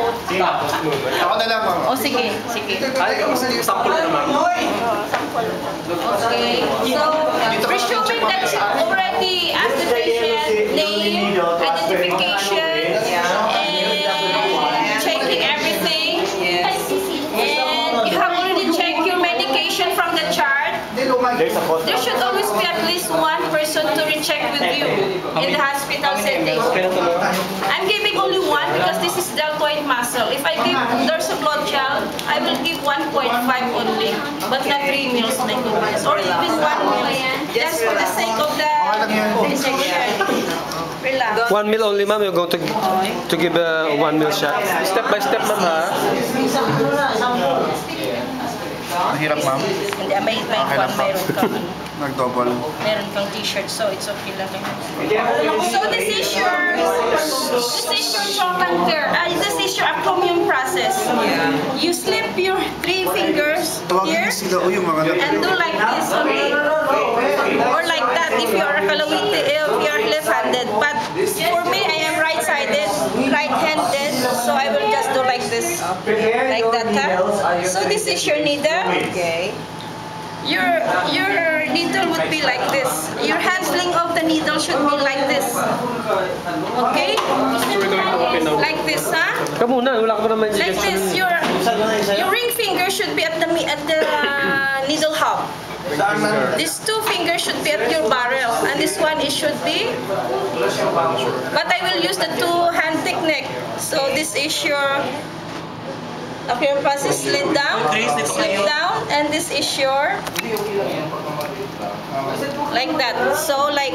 both. Ako na lang, ma'am. O sige, sige. Sample naman. Okay. So, presuming that you already asked the patient name, identification, and checking everything. And you have already checked your medication from the chart. There should always be at least one person to recheck with you in the hospital setting. I'm giving only one because this is deltoid muscle. If I give dorsogluteal, I will give 1.5 only, but not 3 meals like this, or even 1 meal. Just for the sake of the dissection. Relax. 1 meal only, ma'am. You're going to give a 1 meal shot. Step by step, ma'am, ha? Mahirap, ma'am. Hindi, may mayroon kang Nag-double. meron kang t-shirt, so it's okay lang. So this is your trochanter. This is your acromion process. You slip your 3 fingers here and do like this, or like that if you are left-handed. But for me, I am right-sided, right-handed, so I will just do like this, like that. Huh? So this is your needle. Okay. Your needle would be like this. Your handling of the needle should be like this. Okay? Like this, huh? Kamu na, wala ka pa naman. Like this. Your ring finger should be at the needle hub. These 2 fingers should be at your barrel, and this one it should be. But I will use the 2-hand technique. So this is your. Okay, process slip down, and this is your, like that. So like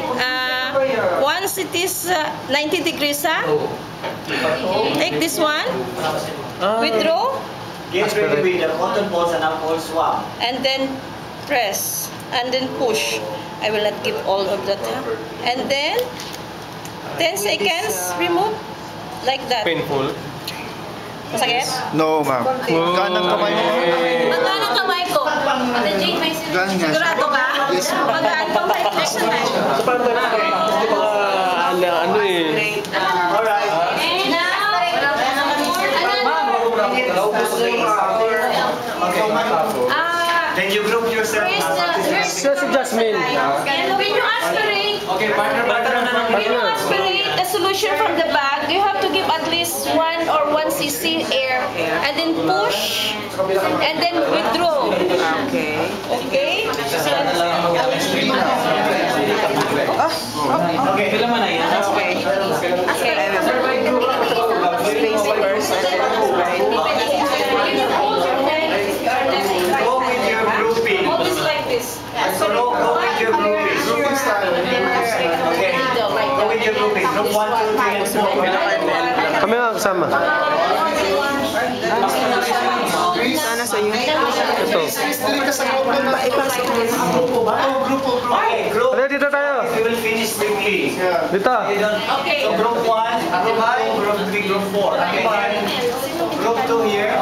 once it is 90 degrees, take this one, withdraw, and then press, and then push. I will not give all of that, and then 10 seconds, remove, like that. Painful. Masakit? No, ma'am. Ganang kamay mo. Magkano kamay ko? Ganang nga. Sigurado ka? Yes, ma'am. Magkano kamay ko? Ano eh. Alright. Then you group yourself. Si Jasmine. When you aspirate, the solution from the bag, you have to give at least 1 or 1 cc air, and then push, and then withdraw. Okay. Okay? Always like this. So go with your grouping. Grouping style. Okay. Go with your grouping. Group 1, 2, 3, and 4. Kami nga kasama. Sana sa iyo. Ito. Group. Ano, dito tayo. We will finish quickly. Dito. So group 1, group 2, group 3, group 4. Group 2 here.